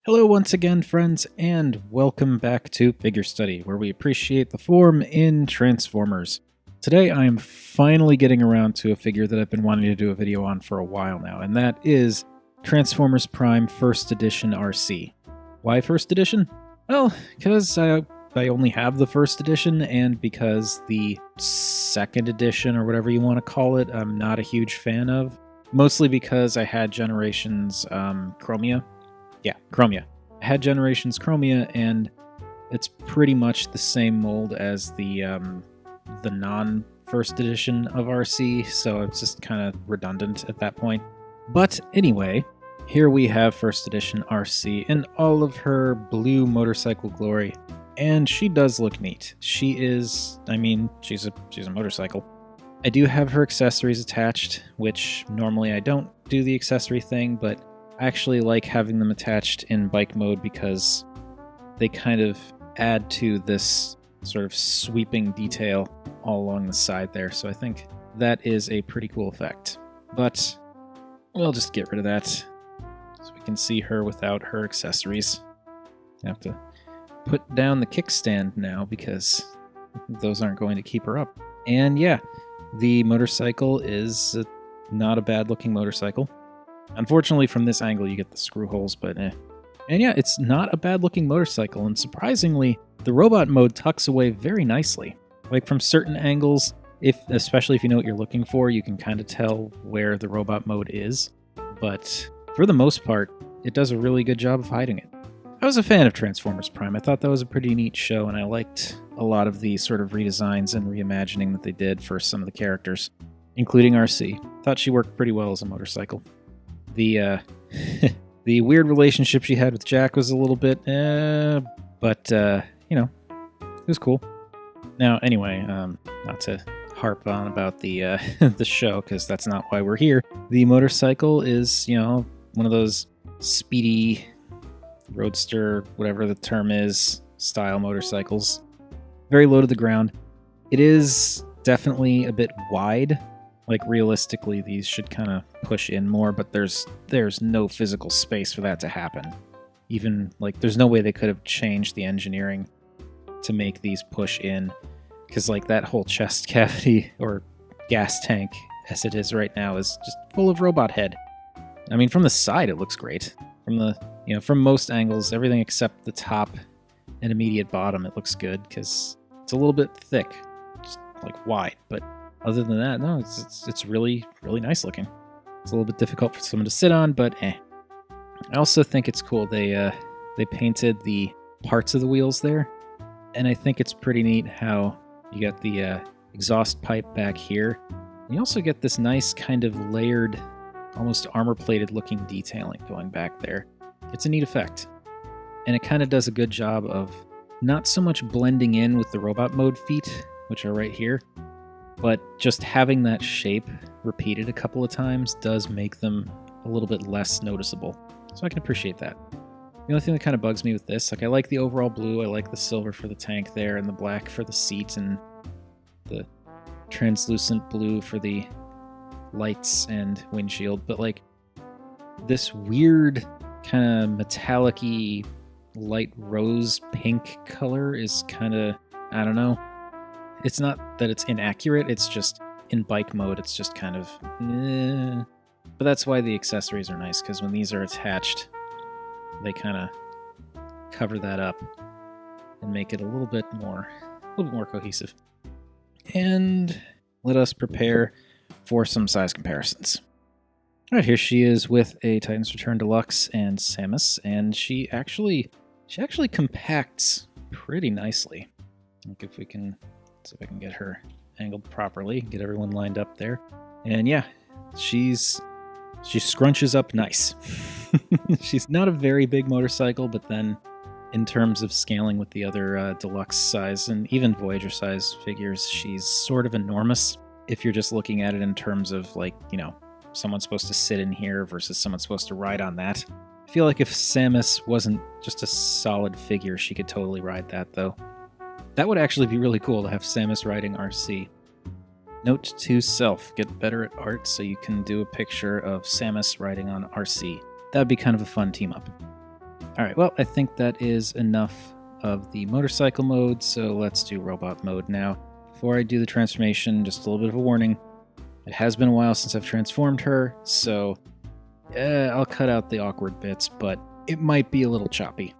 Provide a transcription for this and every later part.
Hello once again, friends, and welcome back to Figure Study, where we appreciate the form in Transformers. Today I am finally getting around to a figure that I've been wanting to do a video on for a while now, and that is Transformers Prime First Edition Arcee. Why First Edition? Well, because I only have the First Edition, and because the Second Edition, or whatever you want to call it, I'm not a huge fan of. Mostly because I had Generations Chromia. Yeah, Chromia. I had Generations Chromia, and it's pretty much the same mold as the non-first edition of Arcee, so it's just kind of redundant at that point. But anyway, here we have first edition Arcee in all of her blue motorcycle glory, and she does look neat. She is, she's a motorcycle. I do have her accessories attached, which normally I don't do the accessory thing, but I actually like having them attached in bike mode because they kind of add to this sort of sweeping detail all along the side there, so I think that is a pretty cool effect. But we'll just get rid of that so we can see her without her accessories. I have to put down the kickstand now because those aren't going to keep her up. And yeah, the motorcycle is not a bad looking motorcycle. Unfortunately, from this angle, you get the screw holes, but eh. And yeah, it's not a bad-looking motorcycle, and surprisingly, the robot mode tucks away very nicely. Like, from certain angles, especially if you know what you're looking for, you can kind of tell where the robot mode is. But for the most part, it does a really good job of hiding it. I was a fan of Transformers Prime. I thought that was a pretty neat show, and I liked a lot of the sort of redesigns and reimagining that they did for some of the characters, including Arcee. Thought she worked pretty well as a motorcycle. The the weird relationship she had with Jack was a little bit, but you know, it was cool. Now, anyway, not to harp on about the the show, because that's not why we're here. The motorcycle is, one of those speedy roadster, whatever the term is, style motorcycles. Very low to the ground. It is definitely a bit wide. Like, realistically, these should kind of push in more, but there's no physical space for that to happen. Even, like, there's no way they could have changed the engineering to make these push in, because, like, that whole chest cavity, or gas tank, as it is right now, is just full of robot head. I mean, from the side, it looks great. From the, from most angles, everything except the top and immediate bottom, it looks good, because it's a little bit thick, just, like, wide, but other than that, no, it's really, really nice looking. It's a little bit difficult for someone to sit on, but eh. I also think it's cool they painted the parts of the wheels there, and I think it's pretty neat how you got the exhaust pipe back here. You also get this nice kind of layered, almost armor-plated looking detailing going back there. It's a neat effect, and it kind of does a good job of not so much blending in with the robot mode feet, which are right here, but just having that shape repeated a couple of times does make them a little bit less noticeable. So I can appreciate that. The only thing that kind of bugs me with this, like, I like the overall blue, I like the silver for the tank there, and the black for the seat, and the translucent blue for the lights and windshield, but, like, this weird kind of metallic-y light rose pink color is kind of, I don't know. It's not that it's inaccurate, it's just in bike mode, it's just kind of But that's why the accessories are nice, because when these are attached, they kind of cover that up and make it a little bit more cohesive. And let us prepare for some size comparisons. Alright, here she is with a Titans Return Deluxe and Samus, and she actually compacts pretty nicely. Like, if we can see if I can get her angled properly, get everyone lined up there. And yeah, she scrunches up nice. She's not a very big motorcycle, but then in terms of scaling with the other deluxe size and even Voyager size figures, she's sort of enormous if you're just looking at it in terms of, like, someone's supposed to sit in here versus someone's supposed to ride on that. I feel like if Samus wasn't just a solid figure, she could totally ride that, though. That would actually be really cool to have Samus riding Arcee. Note to self, get better at art so you can do a picture of Samus riding on Arcee. That'd be kind of a fun team up. Alright, well, I think that is enough of the motorcycle mode, so let's do robot mode now. Before I do the transformation, just a little bit of a warning. It has been a while since I've transformed her, so I'll cut out the awkward bits, but it might be a little choppy.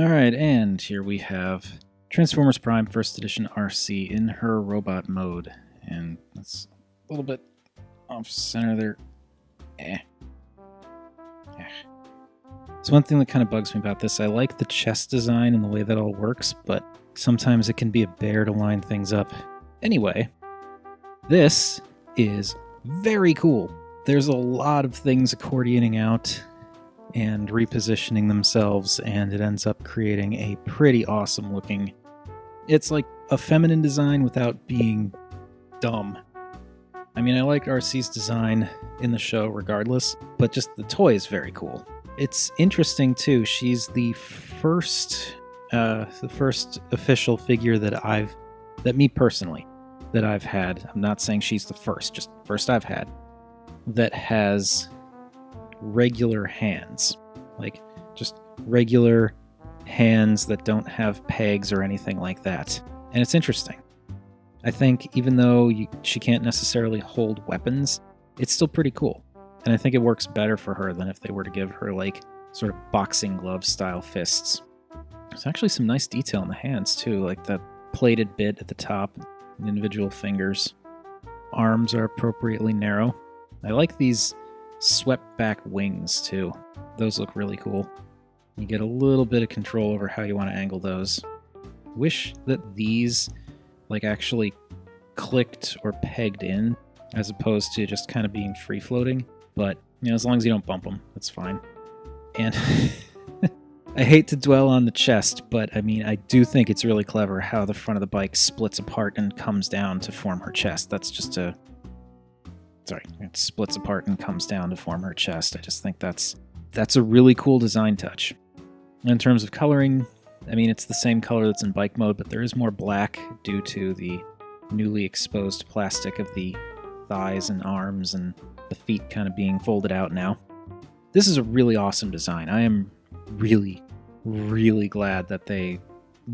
Alright, and here we have Transformers Prime First Edition Arcee in her robot mode. And that's a little bit off center there. So one thing that kind of bugs me about this, I like the chest design and the way that all works, but sometimes it can be a bear to line things up. Anyway, this is very cool. There's a lot of things accordioning out and repositioning themselves, and it ends up creating a pretty awesome looking... It's like a feminine design without being dumb. I mean, I like Arcee's design in the show regardless, but just the toy is very cool. It's interesting too, she's the first official figure that me personally, that I've had. I'm not saying she's the first, just first I've had, that has regular hands, like just regular hands that don't have pegs or anything like that. And it's interesting. I think even though she can't necessarily hold weapons, it's still pretty cool. And I think it works better for her than if they were to give her like sort of boxing glove style fists. There's actually some nice detail in the hands too, like that plated bit at the top, the individual fingers. Arms are appropriately narrow. I like these swept back wings too. Those look really cool. You get a little bit of control over how you want to angle those. Wish that these like actually clicked or pegged in as opposed to just kind of being free floating, but you know, as long as you don't bump them, that's fine. And I hate to dwell on the chest, but I mean, I do think it's really clever how the front of the bike splits apart and comes down to form her chest. That's just it splits apart and comes down to form her chest. I just think that's a really cool design touch. In terms of coloring, I mean, it's the same color that's in bike mode, but there is more black due to the newly exposed plastic of the thighs and arms and the feet kind of being folded out now. This is a really awesome design. I am really, really glad that they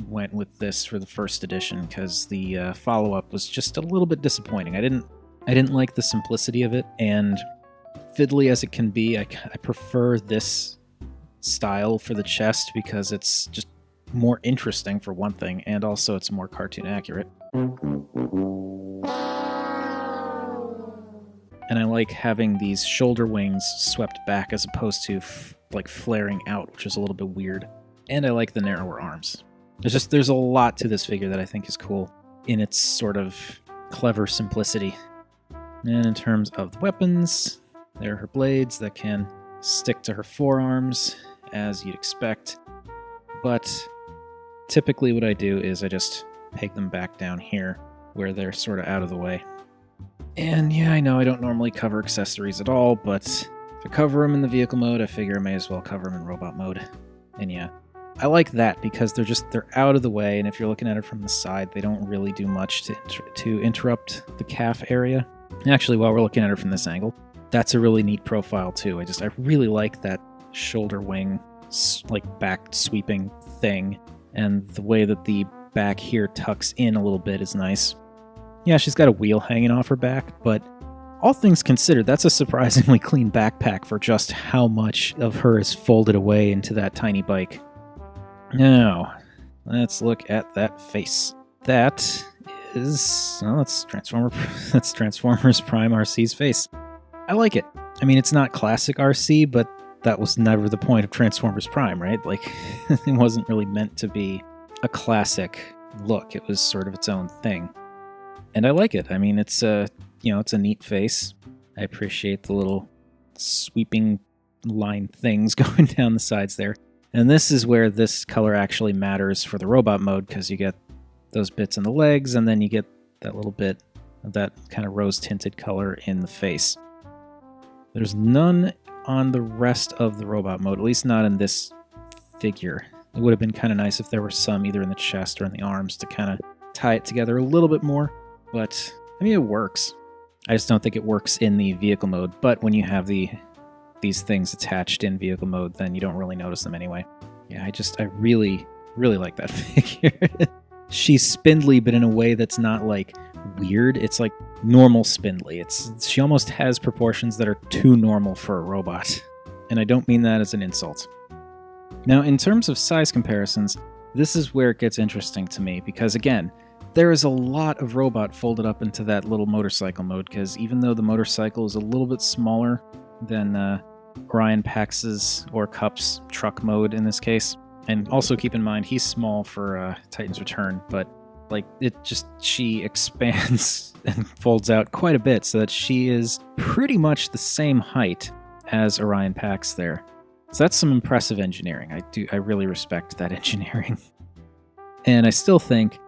went with this for the first edition, because the follow-up was just a little bit disappointing. I didn't like the simplicity of it, and fiddly as it can be, I prefer this style for the chest because it's just more interesting for one thing, and also it's more cartoon accurate. And I like having these shoulder wings swept back as opposed to like flaring out, which is a little bit weird. And I like the narrower arms. There's a lot to this figure that I think is cool in its sort of clever simplicity. And in terms of the weapons, there are her blades that can stick to her forearms, as you'd expect. But typically what I do is I just peg them back down here, where they're sort of out of the way. And yeah, I know I don't normally cover accessories at all, but if I cover them in the vehicle mode, I figure I may as well cover them in robot mode. And yeah, I like that because they're out of the way, and if you're looking at it from the side, they don't really do much to interrupt the calf area. Actually, while we're looking at it from this angle, that's a really neat profile too. I really like that shoulder wing, like back sweeping thing, and the way that the back here tucks in a little bit is nice. Yeah, she's got a wheel hanging off her back, but all things considered, that's a surprisingly clean backpack for just how much of her is folded away into that tiny bike. Now, let's look at that face. That is... well, that's Transformers Prime Arcee's face. I like it. I mean, it's not classic Arcee, but that was never the point of Transformers Prime, right? Like, it wasn't really meant to be a classic look. It was sort of its own thing. And I like it. I mean, it's a neat face. I appreciate the little sweeping line things going down the sides there. And this is where this color actually matters for the robot mode, because you get those bits in the legs, and then you get that little bit of that kind of rose-tinted color in the face. There's none on the rest of the robot mode, at least not in this figure. It would have been kind of nice if there were some either in the chest or in the arms to kind of tie it together a little bit more, but I mean, it works. I just don't think it works in the vehicle mode, but when you have these things attached in vehicle mode, then you don't really notice them anyway. Yeah, I really, really like that figure. She's spindly, but in a way that's not like weird. It's like normal spindly. She almost has proportions that are too normal for a robot. And I don't mean that as an insult. Now, in terms of size comparisons, this is where it gets interesting to me, because again, there is a lot of robot folded up into that little motorcycle mode, because even though the motorcycle is a little bit smaller than Orion Pax's or Cup's truck mode in this case, and also keep in mind he's small for Titan's Return, but like she expands and folds out quite a bit so that she is pretty much the same height as Orion Pax there. So that's some impressive engineering. I really respect that engineering. And I still think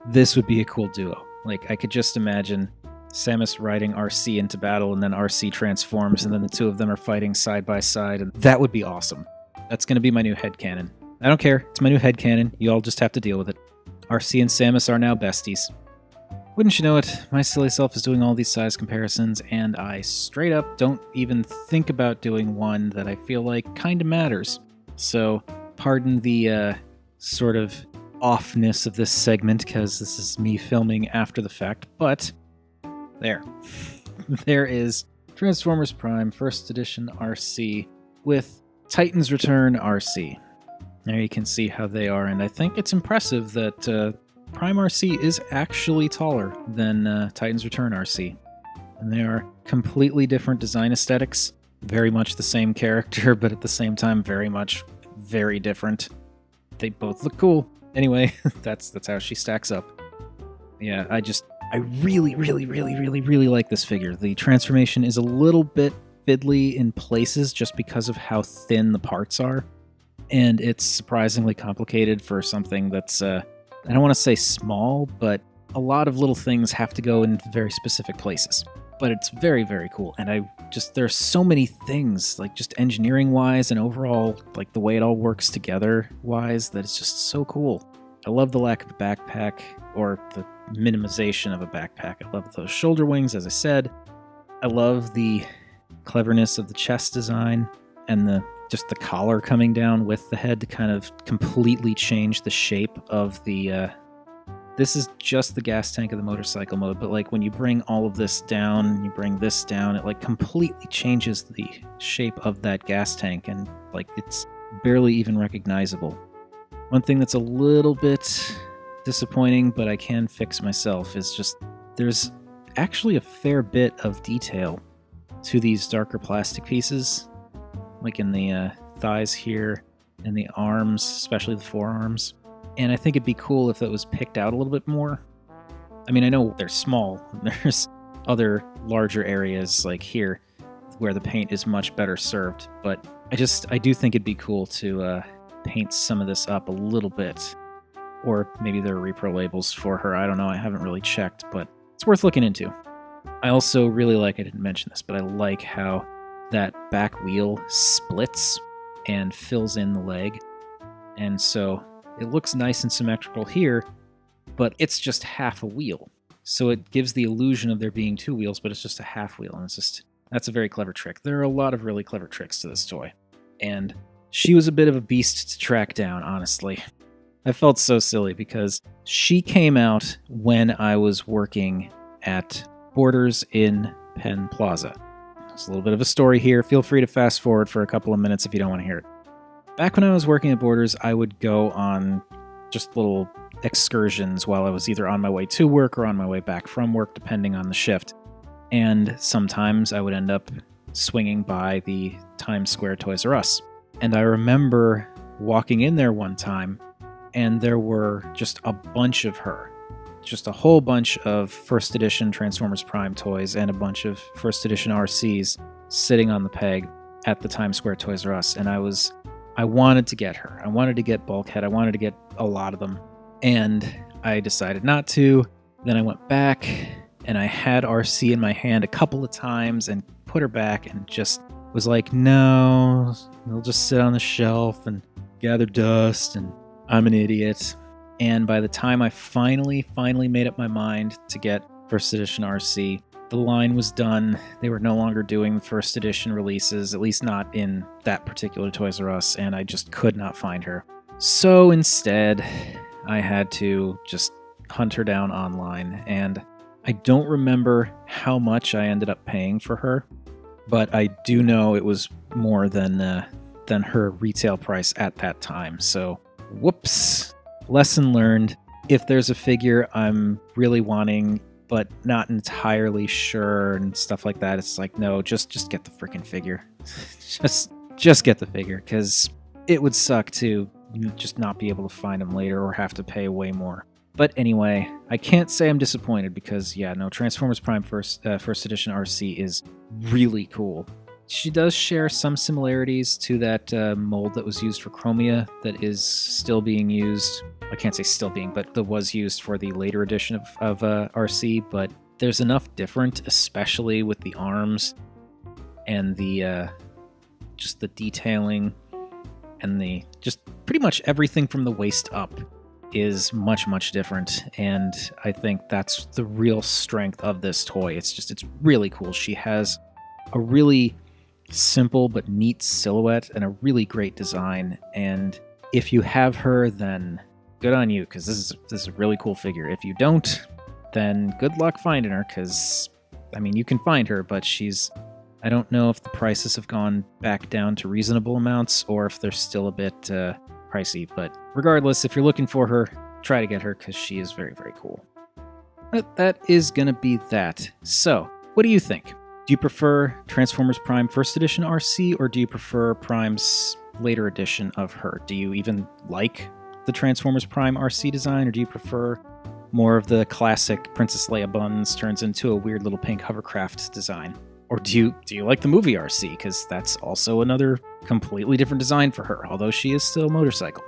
this would be a cool duo. Like, I could just imagine Samus riding Arcee into battle, and then Arcee transforms, and then the two of them are fighting side by side, and that would be awesome. That's going to be my new headcanon. I don't care. It's my new headcanon. You all just have to deal with it. Arcee and Samus are now besties. Wouldn't you know it, my silly self is doing all these size comparisons, and I straight up don't even think about doing one that I feel like kinda matters. So, pardon the sort of offness of this segment, because this is me filming after the fact, but there. There is Transformers Prime First Edition Arcee with Titan's Return Arcee. There you can see how they are, and I think it's impressive that Prime Arcee is actually taller than Titan's Return Arcee. And they are completely different design aesthetics, very much the same character, but at the same time very different. They both look cool. Anyway, that's how she stacks up. Yeah, I really like this figure. The transformation is a little bit fiddly in places just because of how thin the parts are. And it's surprisingly complicated for something that's I don't want to say small, but a lot of little things have to go in very specific places. But it's very, very cool. And there's so many things, like just engineering wise and overall, like the way it all works together wise, that it's just so cool. I love the lack of a backpack, or the minimization of a backpack. I love those shoulder wings, as I said. I love the cleverness of the chest design and just the collar coming down with the head to kind of completely change the shape of the... This is just the gas tank of the motorcycle mode, but like when you bring all of this down, you bring this down, it like completely changes the shape of that gas tank, and like it's barely even recognizable. One thing that's a little bit disappointing, but I can fix myself, is just there's actually a fair bit of detail to these darker plastic pieces, like in the thighs here, and the arms, especially the forearms. And I think it'd be cool if that was picked out a little bit more. I mean, I know they're small. There's other larger areas like here where the paint is much better served, but I do think it'd be cool to paint some of this up a little bit. Or maybe there are repro labels for her. I don't know. I haven't really checked, but it's worth looking into. I also really like, I didn't mention this, but I like how that back wheel splits and fills in the leg. And so it looks nice and symmetrical here, but it's just half a wheel. So it gives the illusion of there being two wheels, but it's just a half wheel. And that's a very clever trick. There are a lot of really clever tricks to this toy. And she was a bit of a beast to track down, honestly. I felt so silly because she came out when I was working at Borders in Penn Plaza. There's a little bit of a story here. Feel free to fast forward for a couple of minutes if you don't want to hear it. Back when I was working at Borders, I would go on just little excursions while I was either on my way to work or on my way back from work, depending on the shift. And sometimes I would end up swinging by the Times Square Toys R Us. And I remember walking in there one time, and there were just a bunch of her. Just a whole bunch of first edition Transformers Prime toys and a bunch of first edition Arcees sitting on the peg at the Times Square Toys R Us. And I wanted to get her. I wanted to get Bulkhead. I wanted to get a lot of them. And I decided not to. Then I went back and I had Arcee in my hand a couple of times and put her back and just was like, no, they'll just sit on the shelf and gather dust and I'm an idiot. And by the time I finally made up my mind to get first edition Arcee, the line was done. They were no longer doing the first edition releases, at least not in that particular Toys R Us, and I just could not find her. So instead, I had to just hunt her down online, and I don't remember how much I ended up paying for her, but I do know it was more than her retail price at that time. So, whoops. Lesson learned. If there's a figure I'm really wanting, but not entirely sure and stuff like that, it's like, no, just get the freaking figure. just get the figure, because it would suck to just not be able to find them later or have to pay way more. But anyway, I can't say I'm disappointed because, yeah, no, Transformers Prime first edition Arcee is really cool. She does share some similarities to that mold that was used for Chromia that is still being used. I can't say still being, but that was used for the later edition of Arcee, but there's enough different, especially with the arms and the just the detailing and the just pretty much everything from the waist up is much different, and I think that's the real strength of this toy. It's really cool. She has a really simple but neat silhouette and a really great design, and if you have her, then good on you, because this is a really cool figure. If you don't, then good luck finding her, because I mean, you can find her, but I don't know if the prices have gone back down to reasonable amounts or if they're still a bit pricey, but regardless, if you're looking for her, try to get her because she is very cool. But that is gonna be that. So what do you think? Do you prefer Transformers Prime First Edition Arcee, or do you prefer Prime's later edition of her? Do you even like the Transformers Prime Arcee design, or do you prefer more of the classic Princess Leia buns turns into a weird little pink hovercraft design? Or do you like the movie Arcee? Because that's also another completely different design for her, although she is still a motorcycle.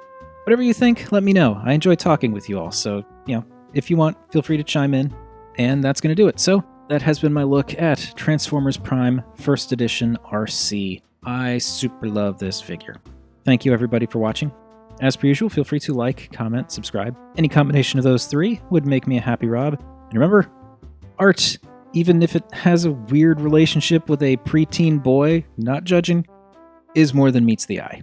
Whatever you think, let me know. I enjoy talking with you all, so, if you want, feel free to chime in. And that's going to do it. So, that has been my look at Transformers Prime First Edition Arcee. I super love this figure. Thank you everybody for watching. As per usual, feel free to like, comment, subscribe. Any combination of those three would make me a happy Rob. And remember, art, even if it has a weird relationship with a preteen boy, not judging, is more than meets the eye.